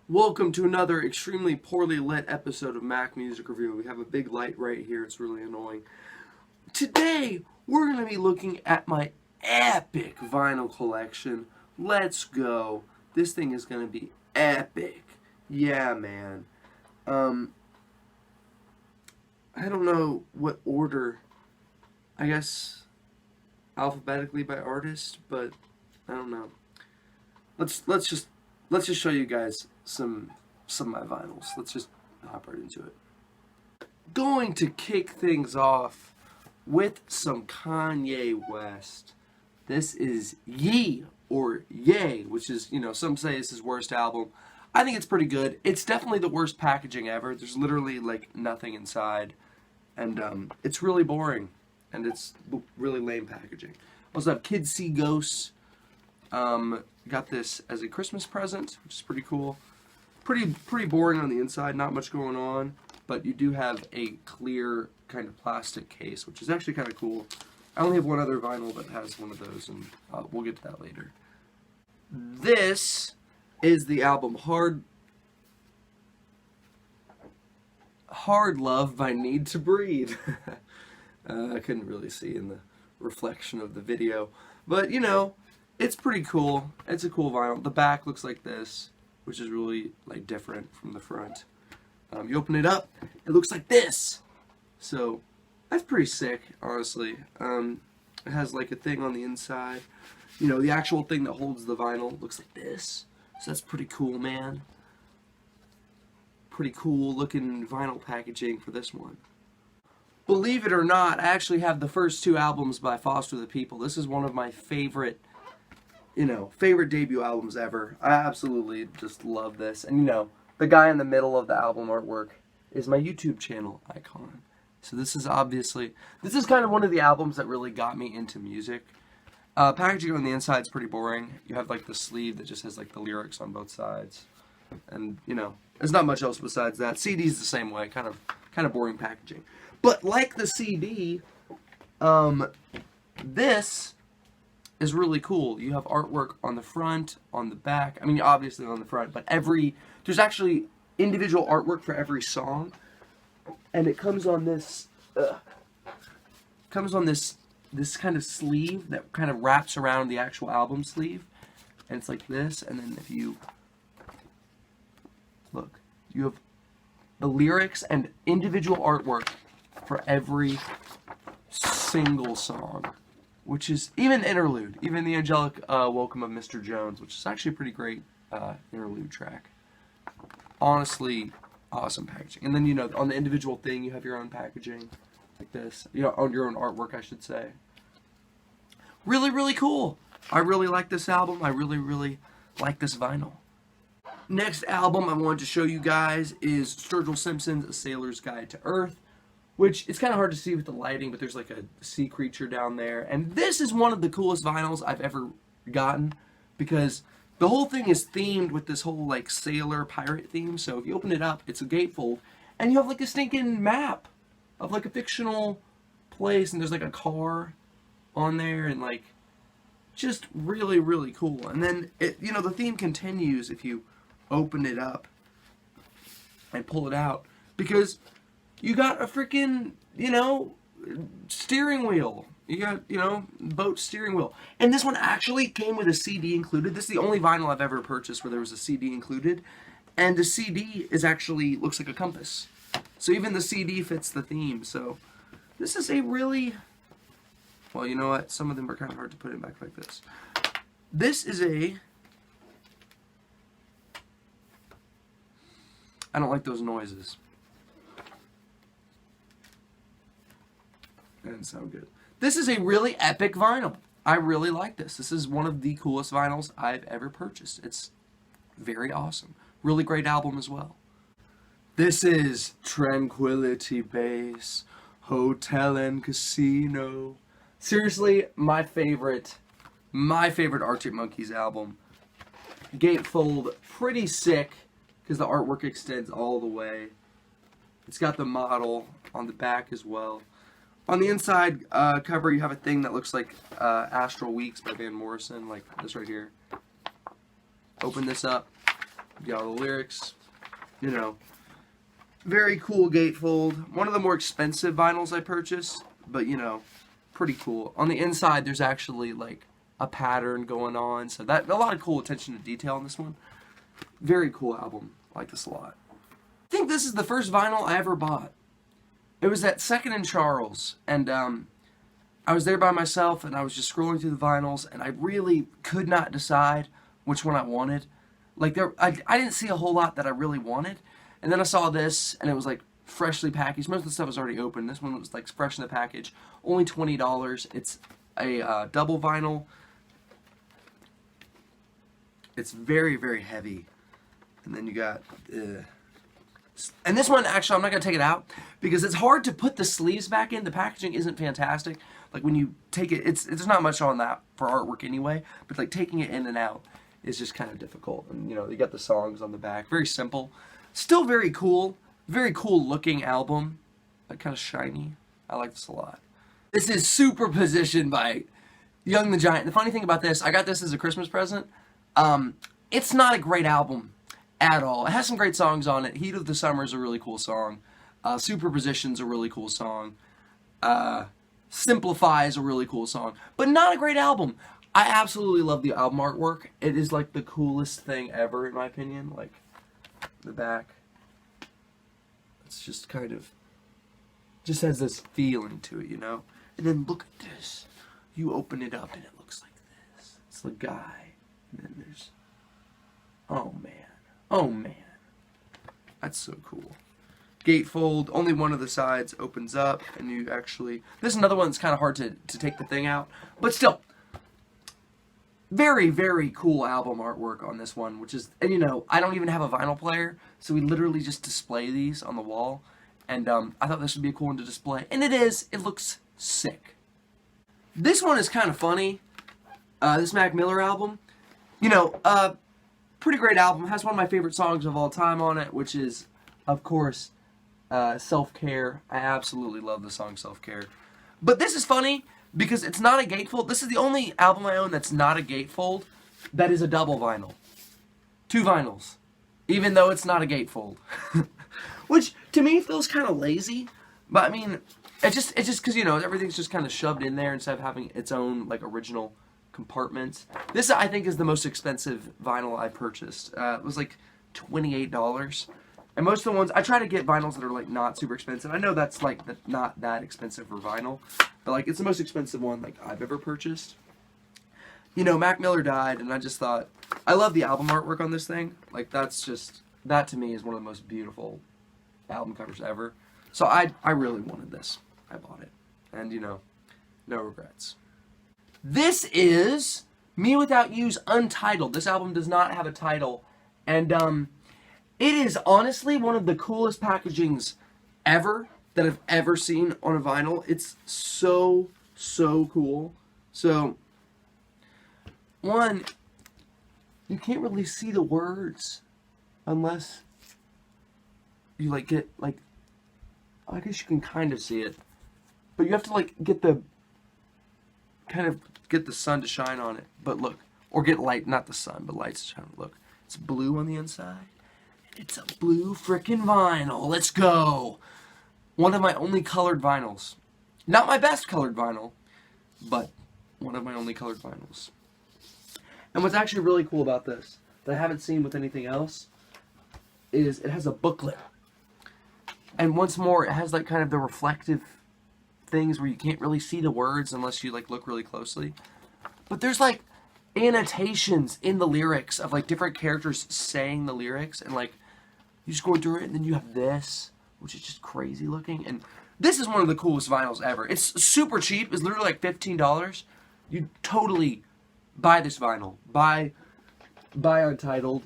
Welcome to another extremely poorly lit episode of Mac Music Review. We have a big light right here, it's really annoying. Today, we're going to be looking at my epic vinyl collection. Let's go. This thing is going to be epic. Yeah, man. I don't know what order. I guess alphabetically by artist, but I don't know. Let's just show you guys some of my vinyls. Let's just hop right into it. Going to kick things off with some Kanye West. This is Ye or Ye, which is, some say it's his worst album. I think it's pretty good. It's definitely the worst packaging ever. There's literally like nothing inside, and it's really boring, and it's really lame packaging. Also have Kids See Ghosts. Got this as a Christmas present, which is pretty cool. Pretty boring on the inside, not much going on, but you do have a clear kind of plastic case, which is actually kind of cool. I only have one other vinyl that has one of those, and we'll get to that later. This is the album Hard Love by Need to Breathe. I couldn't really see in the reflection of the video, but it's pretty cool. It's a cool vinyl. The back looks like this, which is really like different from the front. You open it up, it looks like this. So that's pretty sick, honestly. It has like a thing on the inside. The actual thing that holds the vinyl looks like this. So that's pretty cool, man. Pretty cool looking vinyl packaging for this one. Believe it or not, I actually have the first two albums by Foster the People. This is one of my favorite debut albums ever. I absolutely just love this. And the guy in the middle of the album artwork is my YouTube channel icon. So this is kind of one of the albums that really got me into music. Packaging on the inside is pretty boring. You have like the sleeve that just has like the lyrics on both sides. And there's not much else besides that. CD's the same way, kind of boring packaging. But like the CD, this is really cool. You have artwork on the front, on the back. I mean, obviously on the front, but there's actually individual artwork for every song, and it comes on this this kind of sleeve that kind of wraps around the actual album sleeve, and it's like this. And then if you look, you have the lyrics and individual artwork for every single song, which is even the interlude, even the Angelic Welcome of Mr. Jones, which is actually a pretty great interlude track. Honestly, awesome packaging. And then, on the individual thing, you have your own packaging, like this. On your own artwork, I should say. Really, really cool. I really like this album. I really, really like this vinyl. Next album I wanted to show you guys is Sturgill Simpson's A Sailor's Guide to Earth, which it's kind of hard to see with the lighting, but there's like a sea creature down there. And this is one of the coolest vinyls I've ever gotten, because the whole thing is themed with this whole like sailor pirate theme. So if you open it up, it's a gatefold, and you have like a stinking map of like a fictional place, and there's like a car on there, and like just really, really cool. And then the theme continues if you open it up and pull it out, because you got a freaking, steering wheel. You got, boat steering wheel. And this one actually came with a CD included. This is the only vinyl I've ever purchased where there was a CD included. And the CD looks like a compass. So even the CD fits the theme. So this is a really, well, you know what? Some of them are kind of hard to put in back like this. This is I don't like those noises. That didn't sound good. This is a really epic vinyl. I really like this. This is one of the coolest vinyls I've ever purchased. It's very awesome. Really great album as well. This is Tranquility Base, Hotel and Casino. Seriously, my favorite Arctic Monkeys album. Gatefold, pretty sick, because the artwork extends all the way. It's got the model on the back as well. On the inside cover, you have a thing that looks like Astral Weeks by Van Morrison, like this right here. Open this up. You got all the lyrics, you know. Very cool gatefold. One of the more expensive vinyls I purchased, but you know, pretty cool. On the inside, there's actually like a pattern going on, so that a lot of cool attention to detail on this one. Very cool album. I like this a lot. I think this is the first vinyl I ever bought. It was at Second and Charles, and I was there by myself, and I was just scrolling through the vinyls, and I really could not decide which one I wanted. Like I didn't see a whole lot that I really wanted. And then I saw this, and it was like freshly packaged. Most of the stuff was already open. This one was like fresh in the package. Only $20. It's a double vinyl. It's very, very heavy. And then you got... and this one, actually, I'm not going to take it out because it's hard to put the sleeves back in. The packaging isn't fantastic. Like when you take it, there's not much on that for artwork anyway. But like taking it in and out is just kind of difficult. And you know, you got the songs on the back. Very simple. Still very cool looking album, like kind of shiny. I like this a lot. This is Superposition by Young the Giant. The funny thing about this, I got this as a Christmas present. It's not a great album at all. It has some great songs on it. Heat of the Summer is a really cool song. Superposition's a really cool song. Simplify is a really cool song, but not a great album. I absolutely love the album artwork. It is like the coolest thing ever in my opinion. Like the back, it's just kind of just has this feeling to it, you know. And then look at this, you open it up and it looks like this. It's the guy, and then there's, oh man, that's so cool. Gatefold, only one of the sides opens up, and you actually, this is another one that's kind of hard to take the thing out, but still very, very cool album artwork on this one, which is, and you know, I don't even have a vinyl player, so we literally just display these on the wall, and I thought this would be a cool one to display, and it is. It looks sick. This one is kind of funny. This Mac Miller album, you know, pretty great album. Has one of my favorite songs of all time on it, which is, of course, Self-Care. I absolutely love the song Self-Care. But this is funny because it's not a gatefold. This is the only album I own that's not a gatefold that is a double vinyl. 2 vinyls. Even though it's not a gatefold. Which, to me, feels kind of lazy. But, I mean, it's just because, you know, everything's just kind of shoved in there instead of having its own, like, original compartments. This, I think, is the most expensive vinyl I purchased. It was, like, $28. And most of the ones, I try to get vinyls that are, like, not super expensive. I know that's, like, not that expensive for vinyl. But, like, it's the most expensive one, like, I've ever purchased. You know, Mac Miller died, and I just thought, I love the album artwork on this thing. Like, that's just, that to me is one of the most beautiful album covers ever. So I really wanted this. I bought it. And, you know, no regrets. This is Me Without You's Untitled. This album does not have a title. And, it is honestly one of the coolest packagings ever that I've ever seen on a vinyl. It's so, so cool. So, one, you can't really see the words unless you, like, get, like, I guess you can kind of see it. But you have to, like, get the, kind of get the sun to shine on it. But look, or get light, not the sun, but lights to shine on it. Look, it's blue on the inside. It's a blue frickin' vinyl. Let's go. One of my only colored vinyls. Not my best colored vinyl, but one of my only colored vinyls. And what's actually really cool about this, that I haven't seen with anything else, is it has a booklet. And once more, it has like kind of the reflective things where you can't really see the words unless you like look really closely. But there's like annotations in the lyrics of like different characters saying the lyrics, and like you just go through it, and then you have this, which is just crazy looking. And this is one of the coolest vinyls ever. It's super cheap. It's literally like $15. You totally buy this vinyl. Buy Untitled.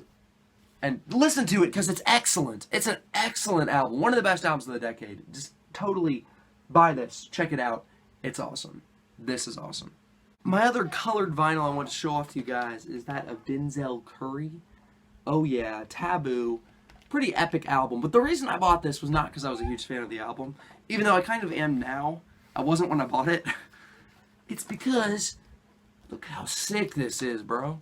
And listen to it because it's excellent. It's an excellent album. One of the best albums of the decade. Just totally buy this. Check it out. It's awesome. This is awesome. My other colored vinyl I want to show off to you guys is that of Denzel Curry. Oh yeah, Taboo. Pretty epic album. But the reason I bought this was not because I was a huge fan of the album. Even though I kind of am now. I wasn't when I bought it. It's because, look how sick this is, bro.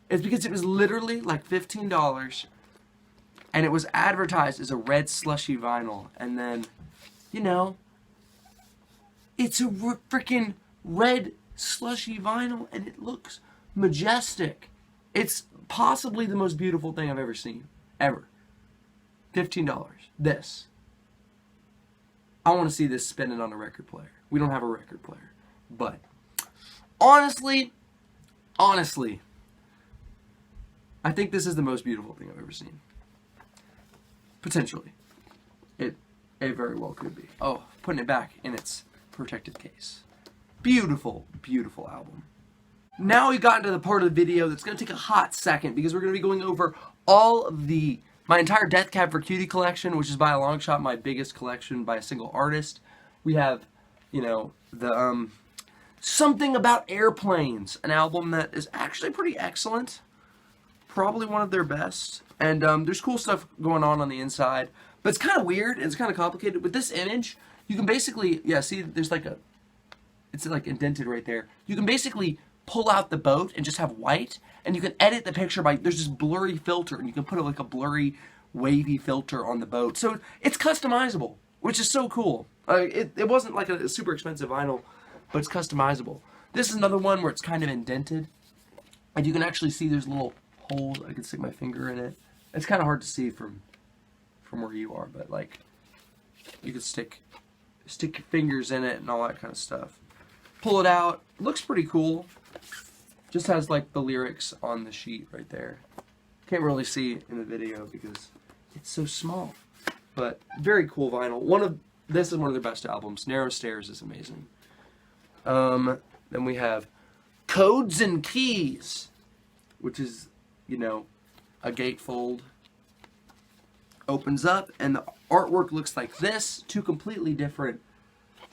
It's because it was literally like $15 and it was advertised as a red slushy vinyl, and then, you know, it's a freaking red slushy vinyl, and it looks majestic. It's possibly the most beautiful thing I've ever seen, ever. $15. This. I want to see this spinning on a record player. We don't have a record player, but honestly, I think this is the most beautiful thing I've ever seen. Potentially. It very well could be. Oh, putting it back in its protected case. Beautiful, beautiful album. Now we've gotten to the part of the video that's going to take a hot second because we're going to be going over all of my entire Death Cab for Cutie collection, which is by a long shot my biggest collection by a single artist. We have, you know, the Something About Airplanes, an album that is actually pretty excellent. Probably one of their best. And there's cool stuff going on the inside. But it's kind of weird and it's kind of complicated. With this image, you can basically, yeah, see, there's like it's like indented right there. You can basically pull out the boat and just have white, and you can edit the picture by, there's this blurry filter, and you can put like a blurry, wavy filter on the boat. So it's customizable, which is so cool. It wasn't like a super expensive vinyl, but it's customizable. This is another one where it's kind of indented, and you can actually see there's little holes. I can stick my finger in it. It's kind of hard to see from where you are, but like you can stick your fingers in it and all that kind of stuff. Pull it out. Looks pretty cool. Just has like the lyrics on the sheet right there. Can't really see in the video because it's so small, but very cool vinyl. This is one of their best albums. Narrow Stairs is amazing. Then we have Codes and Keys, which is, you know, a gatefold. Opens up, and the artwork looks like this. Two completely different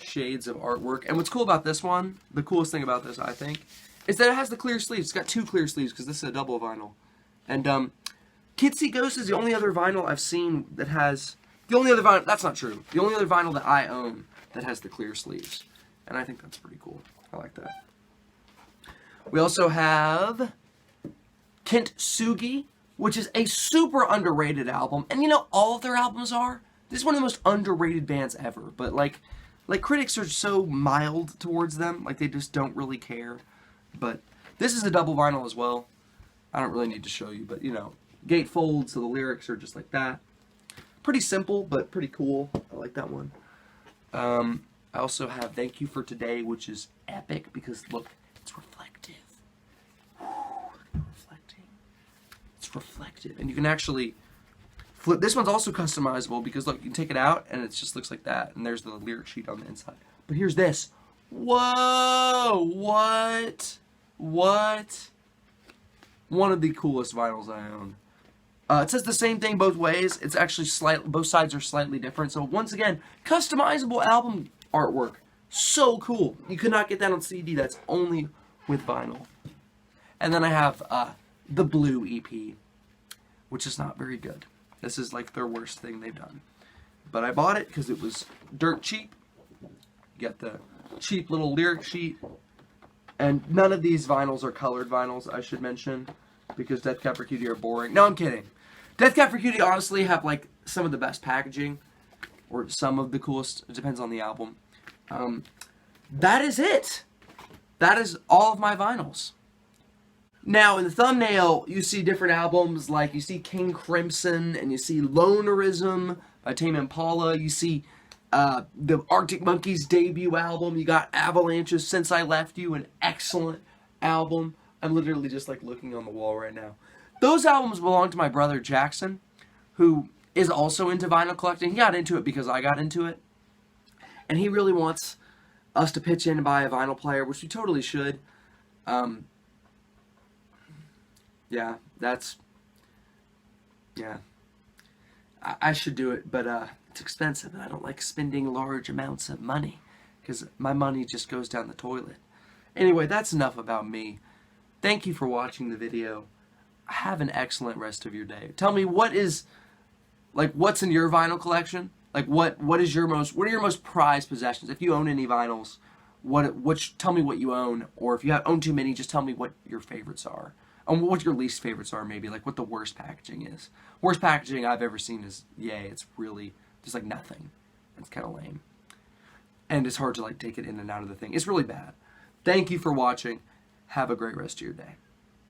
shades of artwork. And what's cool about this one, the coolest thing about this, I think, is that it has the clear sleeves. It's got two clear sleeves because this is a double vinyl. And Kids See Ghosts is the only other vinyl I've seen that has... The only other vinyl... That's not true. The only other vinyl that I own that has the clear sleeves. And I think that's pretty cool. I like that. We also have Kintsugi, which is a super underrated album. And you know, all of their albums are. This is one of the most underrated bands ever. But like critics are so mild towards them. Like they just don't really care. But this is a double vinyl as well. I don't really need to show you, but you know, gatefold, so the lyrics are just like that. Pretty simple, but pretty cool. I like that one. I also have Thank You for Today, which is epic because look, it's reflective. Reflecting. It's reflective, and you can actually flip. This one's also customizable because look, you can take it out and it just looks like that, and there's the lyric sheet on the inside. But here's this. Whoa! What? One of the coolest vinyls I own. It says the same thing both ways. It's actually both sides are slightly different. So once again, customizable album artwork. So cool. You could not get that on CD. That's only with vinyl. And then I have the Blue EP, which is not very good. This is like their worst thing they've done. But I bought it because it was dirt cheap. You get the cheap little lyric sheet. And none of these vinyls are colored vinyls, I should mention, because Death Cab for Cutie are boring. No, I'm kidding. Death Cab for Cutie honestly have like some of the best packaging, or some of the coolest. It depends on the album. That is it. That is all of my vinyls. Now, in the thumbnail, you see different albums, like you see King Crimson, and you see Lonerism by Tame Impala. You see the Arctic Monkeys debut album. You got Avalanche's Since I Left You, an excellent album. I'm literally just like looking on the wall right now. Those albums belong to my brother Jackson, who is also into vinyl collecting. He got into it because I got into it. And he really wants us to pitch in and buy a vinyl player, which we totally should. Yeah, I should do it, but it's expensive, and I don't like spending large amounts of money, because my money just goes down the toilet. Anyway, that's enough about me. Thank you for watching the video. Have an excellent rest of your day. Tell me what's in your vinyl collection? Like what are your most prized possessions? If you own any vinyls, tell me what you own, or if you own too many, just tell me what your favorites are. And what your least favorites are, maybe, like what the worst packaging is. Worst packaging I've ever seen is, it's really just like nothing. It's kind of lame. And it's hard to like take it in and out of the thing. It's really bad. Thank you for watching. Have a great rest of your day.